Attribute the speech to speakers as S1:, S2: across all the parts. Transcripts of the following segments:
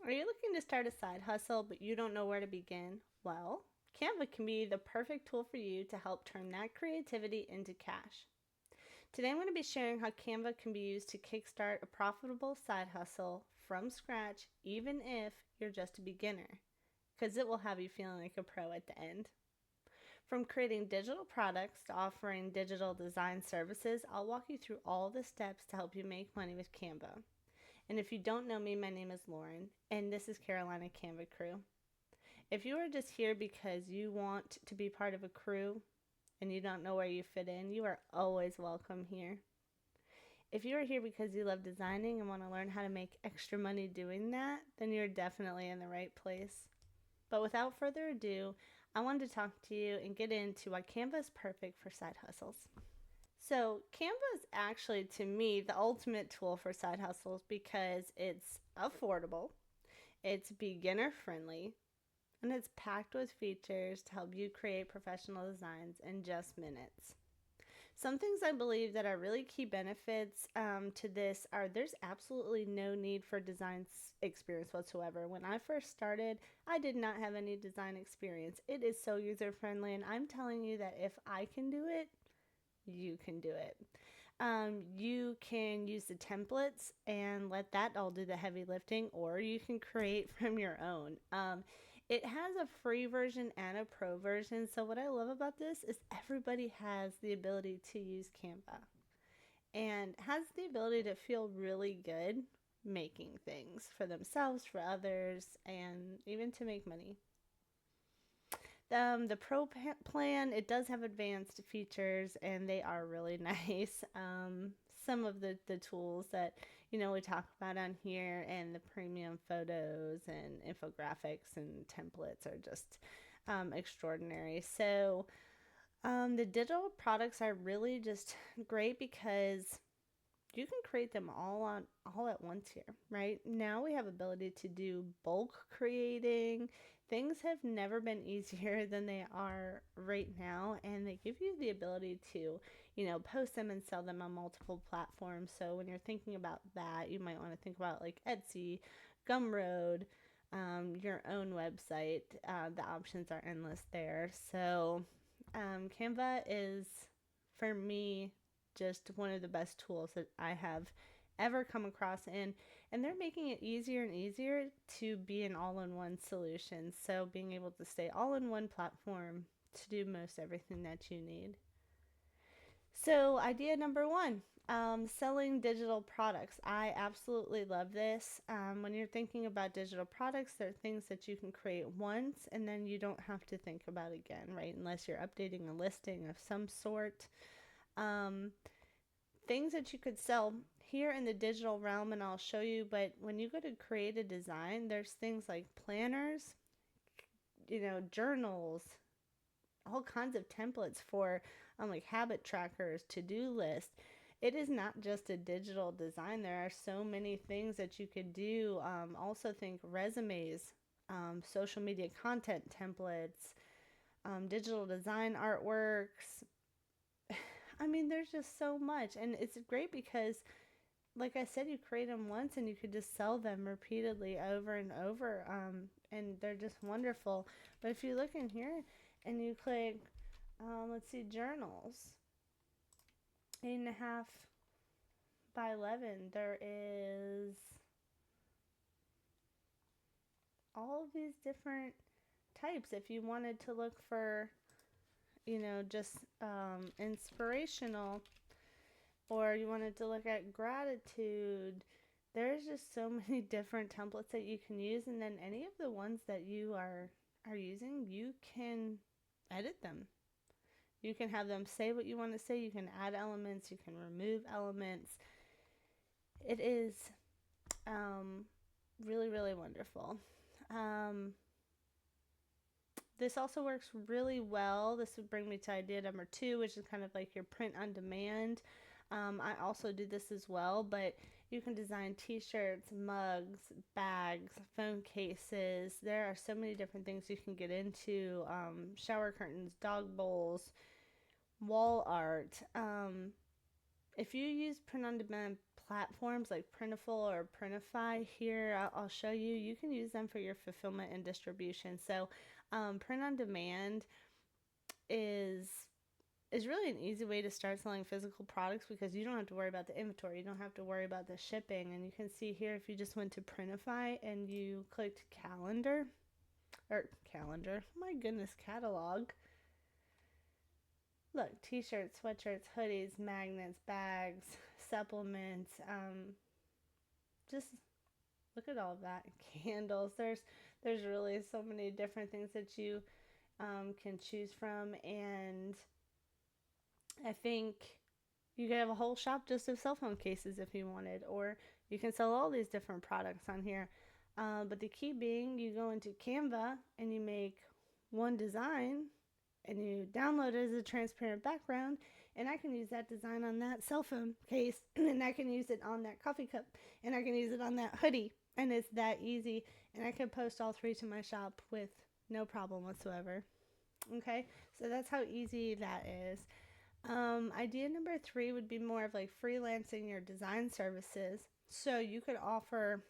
S1: Are you looking to start a side hustle but you don't know where to begin? Well, Canva can be the perfect tool for you to help turn that creativity into cash. Today I'm going to be sharing how Canva can be used to kickstart a profitable side hustle from scratch, even if you're just a beginner, because it will have you feeling like a pro at the end. From creating digital products to offering digital design services, I'll walk you through all the steps to help you make money with Canva. And if you don't know me, my name is Lauren, and this is Carolina Canva Crew. If you are just here because you want to be part of a crew and you don't know where you fit in, you are always welcome here. If you are here because you love designing and want to learn how to make extra money doing that, then you're definitely in the right place. But without further ado, I wanted to talk to you and get into why Canva is perfect for side hustles. So, Canva is actually, to me, the ultimate tool for side hustles because it's affordable, it's beginner friendly, and it's packed with features to help you create professional designs in just minutes. Some things I believe that are really key benefits to this are there's absolutely no need for design experience whatsoever. When I first started, I did not have any design experience. It is so user friendly, and I'm telling you that if I can do it, you can do it. You can use the templates and let that all do the heavy lifting, or you can create from your own. It has a free version and a pro version. So, what I love about this is everybody has the ability to use Canva and has the ability to feel really good making things for themselves, for others, and even to make money. The pro plan, it does have advanced features and they are really nice. Some of the tools that we talk about on here and the premium photos and infographics and templates are just extraordinary. So the digital products are really just great because you can create them all at once here. Right now we have ability to do bulk creating. Things have never been easier than they are right now, and they give you the ability to post them and sell them on multiple platforms. So when you're thinking about that, you might want to think about like Etsy, Gumroad, your own website. The options are endless there. So Canva is, for me, just one of the best tools that I have ever come across, and they're making it easier and easier to be an all-in-one solution. So being able to stay all in one platform to do most everything that you need. So idea number one, selling digital products. I absolutely love this. When you're thinking about digital products, there are things that you can create once and then you don't have to think about again, right? Unless you're updating a listing of some sort. Things that you could sell here in the digital realm, and I'll show you, but when you go to create a design, there's things like planners, journals, all kinds of templates for like habit trackers, to-do lists. It is not just a digital design. There are so many things that you could do. Also think resumes, social media content templates, digital design artworks. I mean, there's just so much, and it's great because, like I said, you create them once and you could just sell them repeatedly over and over, and they're just wonderful. But if you look in here and you click, let's see, journals, 8.5 by 11, there is all of these different types. If you wanted to look for, just inspirational, or you wanted to look at gratitude, there's just so many different templates that you can use. And then any of the ones that you are using, you can edit them. You can have them say what you want to say. You can add elements. You can remove elements. It is really, really wonderful. This also works really well. This would bring me to idea number two, which is kind of like your print on demand. I also do this as well, but you can design t-shirts, mugs, bags, phone cases. There are so many different things you can get into. Shower curtains, dog bowls, wall art. If you use print on demand platforms like Printful or Printify here. I'll show you. You can use them for your fulfillment and distribution. So print on demand is really an easy way to start selling physical products because you don't have to worry about the inventory. You don't have to worry about the shipping. And you can see here if you just went to Printify and you clicked calendar, my goodness, catalog. Look, t-shirts, sweatshirts, hoodies, magnets, bags, supplements, just look at all that. Candles. There's really so many different things that you can choose from, and I think you could have a whole shop just of cell phone cases if you wanted, or you can sell all these different products on here. But the key being, you go into Canva and you make one design and you download it as a transparent background, and I can use that design on that cell phone case, and I can use it on that coffee cup, and I can use it on that hoodie, and it's that easy, and I can post all three to my shop with no problem whatsoever. Okay, so that's how easy that is. Idea number 3 would be more of like freelancing your design services. So you could offer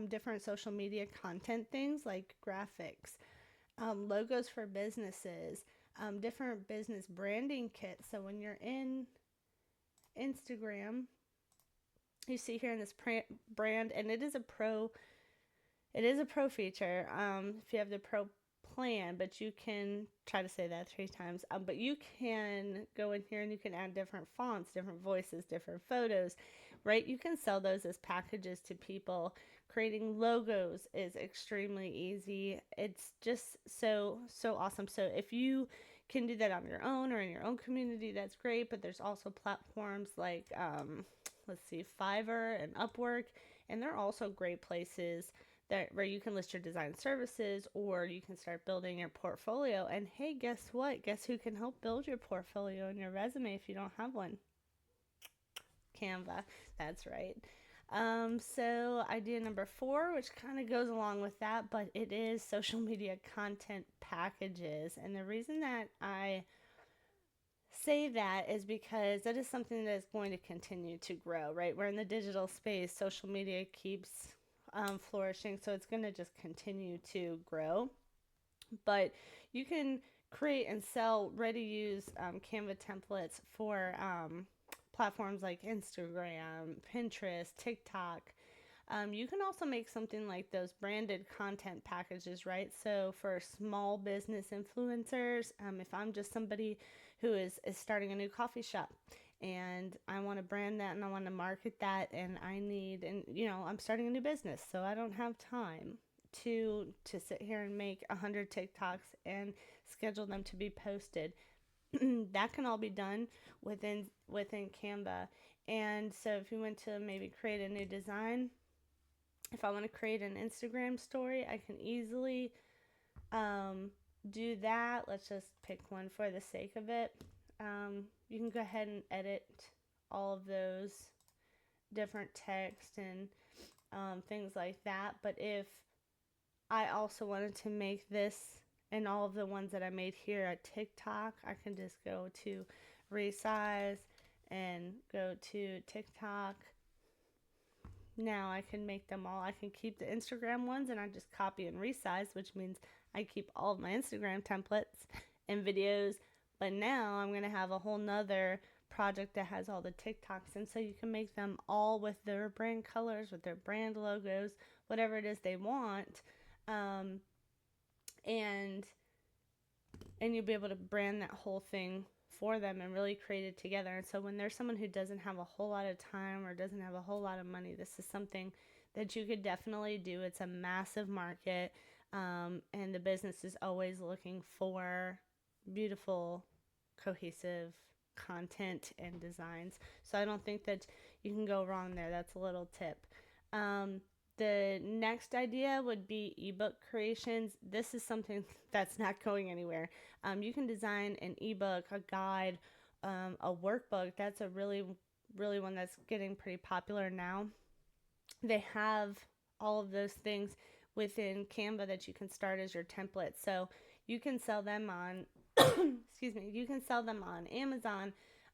S1: different social media content things like graphics, logos for businesses, different business branding kits. So when you're in Instagram, you see here in this brand, and it is a pro feature. If you have the pro plan, but you can try to say that 3 times. But you can go in here and you can add different fonts, different voices, different photos, right? You can sell those as packages to people. Creating logos is extremely easy. It's just so awesome. So if you can do that on your own or in your own community, that's great. But there's also platforms like let's see, Fiverr and Upwork, and they're also great places where you can list your design services, or you can start building your portfolio. And hey, guess what? Guess who can help build your portfolio and your resume if you don't have one? Canva. That's right. So idea number 4, which kind of goes along with that, but it is social media content packages. And the reason that I say that is because that is something that is going to continue to grow, right? We're in the digital space. Social media keeps flourishing, so it's going to just continue to grow. But you can create and sell ready-to-use Canva templates for platforms like Instagram, Pinterest, TikTok. You can also make something like those branded content packages, right? So for small business influencers, if I'm just somebody who is starting a new coffee shop, and I want to brand that and I want to market that, and I'm starting a new business, so I don't have time to sit here and make 100 TikToks and schedule them to be posted. That can all be done within Canva. And so if you went to maybe create a new design, if I want to create an Instagram story, I can easily do that. Let's just pick one for the sake of it. You can go ahead and edit all of those different text and things like that. But if I also wanted to make this and all of the ones that I made here at TikTok, I can just go to resize and go to TikTok. Now I can make them all. I can keep the Instagram ones and I just copy and resize, which means I keep all of my Instagram templates and videos. But now I'm going to have a whole nother project that has all the TikToks. And so you can make them all with their brand colors, with their brand logos, whatever it is they want. And you'll be able to brand that whole thing for them and really create it together. And so when there's someone who doesn't have a whole lot of time or doesn't have a whole lot of money, this is something that you could definitely do. It's a massive market, and the business is always looking for beautiful, cohesive content and designs. So I don't think that you can go wrong there. That's a little tip. The next idea would be ebook creations. This is something that's not going anywhere. You can design an ebook, a guide, a workbook. That's a really one that's getting pretty popular now. They have all of those things within Canva that you can start as your template. So you can sell them on, you can sell them on Amazon,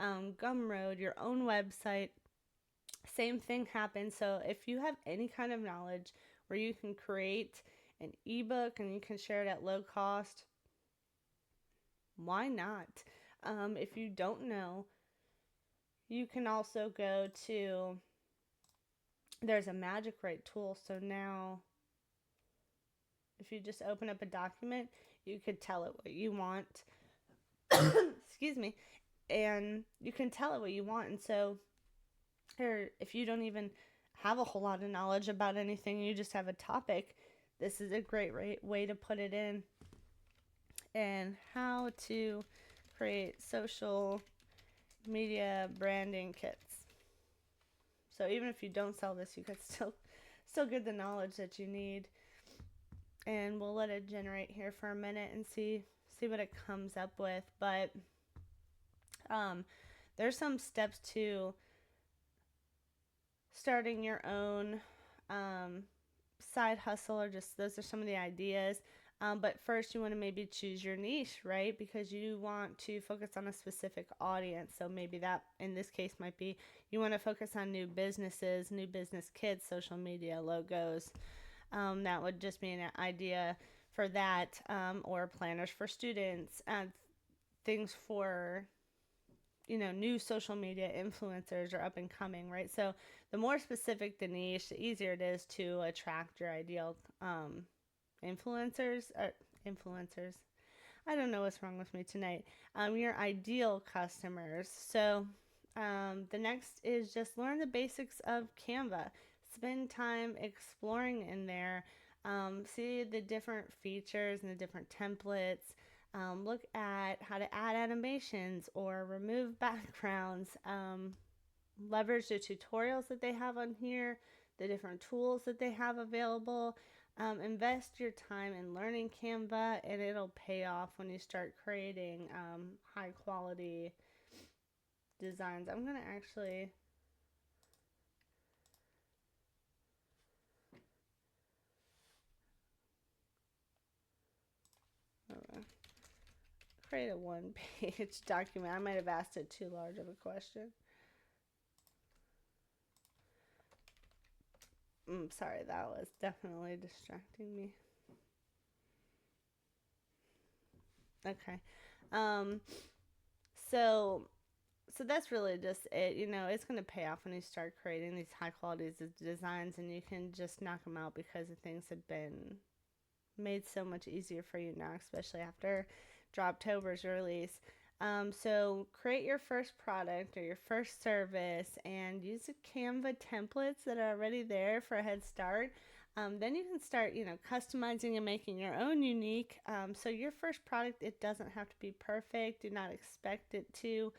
S1: Gumroad, your own website. Same thing happens. So if you have any kind of knowledge where you can create an ebook and you can share it at low cost, why not? If you don't know, you can also go to, there's a Magic Write tool. So now if you just open up a document, you could tell it what you want. Excuse me. And you can tell it what you want. And so, or if you don't even have a whole lot of knowledge about anything, you just have a topic, this is a great way to put it in. And how to create social media branding kits. So even if you don't sell this, you could still get the knowledge that you need. And we'll let it generate here for a minute and see what it comes up with. But there's some steps to starting your own side hustle, or just those are some of the ideas. But first you want to maybe choose your niche, right? Because you want to focus on a specific audience. So maybe that in this case might be you want to focus on new businesses, new business kits, social media, logos. That would just be an idea for that, or planners for students, things for, new social media influencers are up and coming, right? So the more specific the niche, the easier it is to attract your ideal influencers. I don't know what's wrong with me tonight. Your ideal customers. So the next is just learn the basics of Canva. Spend time exploring in there. See the different features and the different templates. Look at how to add animations or remove backgrounds. Leverage the tutorials that they have on here, the different tools that they have available. Invest your time in learning Canva, and it'll pay off when you start creating high quality designs. I'm going to actually create a one-page document. I might have asked it too large of a question. Sorry, that was definitely distracting me. Okay. So that's really just it. It's going to pay off when you start creating these high quality designs, and you can just knock them out because the things have been made so much easier for you now, especially after Droptober's release. So create your first product or your first service and use the Canva templates that are already there for a head start. Then you can start, customizing and making your own unique. So your first product, it doesn't have to be perfect. Do not expect it to.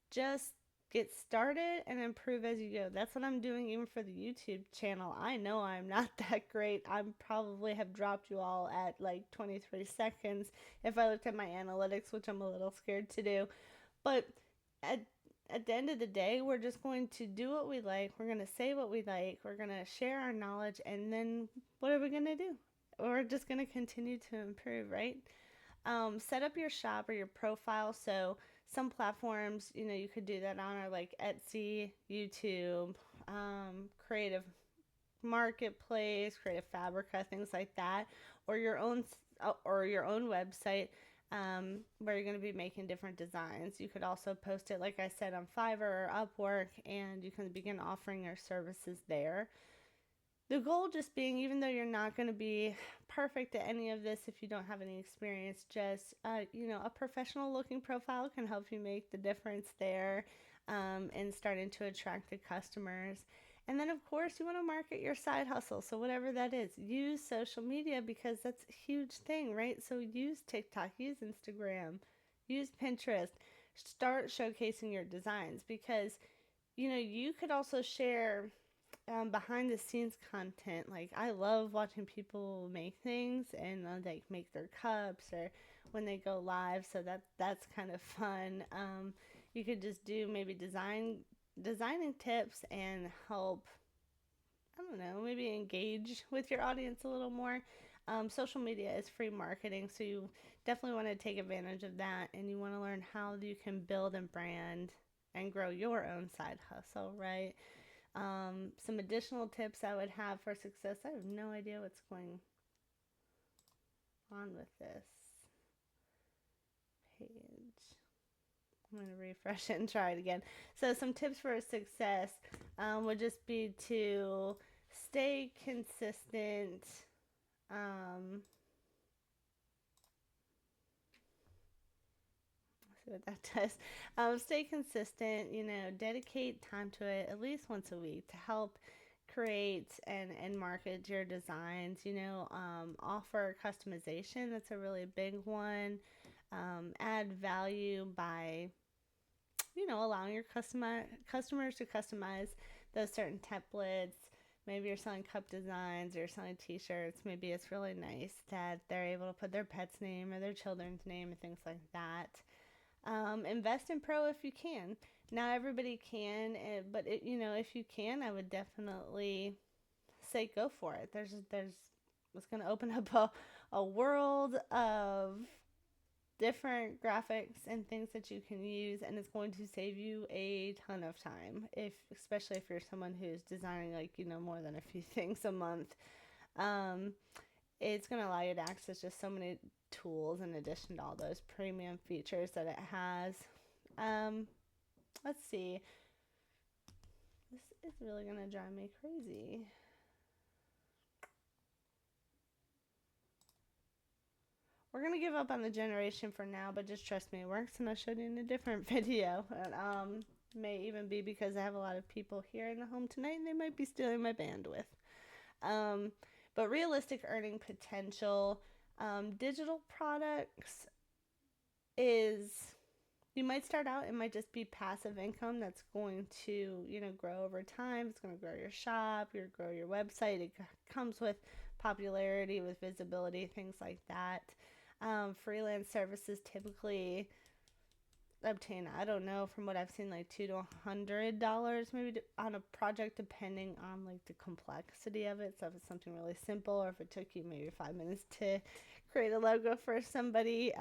S1: Just get started and improve as you go. That's what I'm doing even for the YouTube channel. I know I'm not that great. I probably have dropped you all at like 23 seconds if I looked at my analytics, which I'm a little scared to do. But at the end of the day, we're just going to do what we like. We're going to say what we like. We're going to share our knowledge. And then what are we going to do? We're just going to continue to improve, right? Set up your shop or your profile. So some platforms, you could do that on, are like Etsy, YouTube, Creative Marketplace, Creative Fabrica, things like that, or your own website, where you're going to be making different designs. You could also post it, like I said, on Fiverr or Upwork, and you can begin offering your services there. The goal just being, even though you're not going to be perfect at any of this if you don't have any experience, just, a professional looking profile can help you make the difference there, in starting to attract the customers. And then, of course, you want to market your side hustle. So whatever that is, use social media because that's a huge thing, right? So use TikTok, use Instagram, use Pinterest. Start showcasing your designs because, you could also share behind the scenes content. Like, I love watching people make things and like make their cups or when they go live. So that's kind of fun. You could just do maybe designing tips and help, I don't know, maybe engage with your audience a little more. Social media is free marketing, so you definitely want to take advantage of that, and you want to learn how you can build and brand and grow your own side hustle, right? Some additional tips I would have for success. I have no idea what's going on with this page. I'm going to refresh it and try it again. So some tips for success would just be to stay consistent. See what that does. Stay consistent, dedicate time to it at least once a week to help create and market your designs. Offer customization. That's a really big one. Add value by allowing your customers to customize those certain templates. Maybe you're selling cup designs or you're selling t-shirts. Maybe it's really nice that they're able to put their pet's name or their children's name and things like that. Invest in pro if you can. Not everybody can, but if you can, I would definitely say go for it. It's going to open up a world of different graphics and things that you can use, and it's going to save you a ton of time, especially if you're someone who's designing more than a few things a month. It's going to allow you to access just so many tools in addition to all those premium features that it has. Let's see. This is really going to drive me crazy. We're going to give up on the generation for now, but just trust me, it works, and I'll show you in a different video. And, may even be because I have a lot of people here in the home tonight, and they might be stealing my bandwidth. But realistic earning potential, digital products is, you might start out, it might just be passive income that's going to, grow over time. It's going to grow your shop, grow your website. It comes with popularity, with visibility, things like that. Freelance services typically obtain, I don't know, from what I've seen, like $2 to $100 maybe on a project, depending on the complexity of it. So if it's something really simple, or if it took you maybe 5 minutes to create a logo for somebody,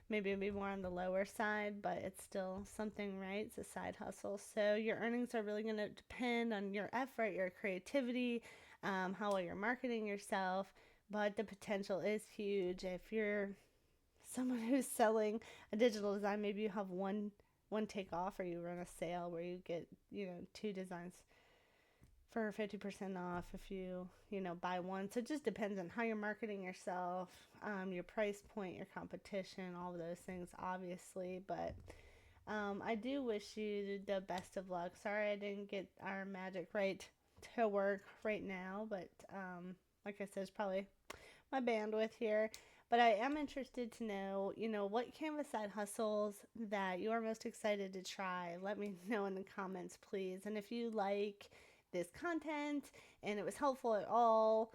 S1: maybe it'd be more on the lower side, but it's still something, right? It's a side hustle. So your earnings are really going to depend on your effort, your creativity, how well you're marketing yourself, but the potential is huge. If you're someone who's selling a digital design, maybe you have one take off, or you run a sale where you get 2 designs for 50% off if you buy one. So it just depends on how you're marketing yourself, your price point, your competition, all of those things, obviously. But I do wish you the best of luck. Sorry I didn't get our magic right to work right now, but like I said, it's probably my bandwidth here. But I am interested to know, what Canva side hustles that you are most excited to try. Let me know in the comments, please. And if you like this content and it was helpful at all,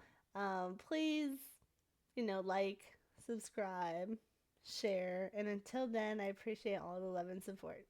S1: please, like, subscribe, share. And until then, I appreciate all the love and support.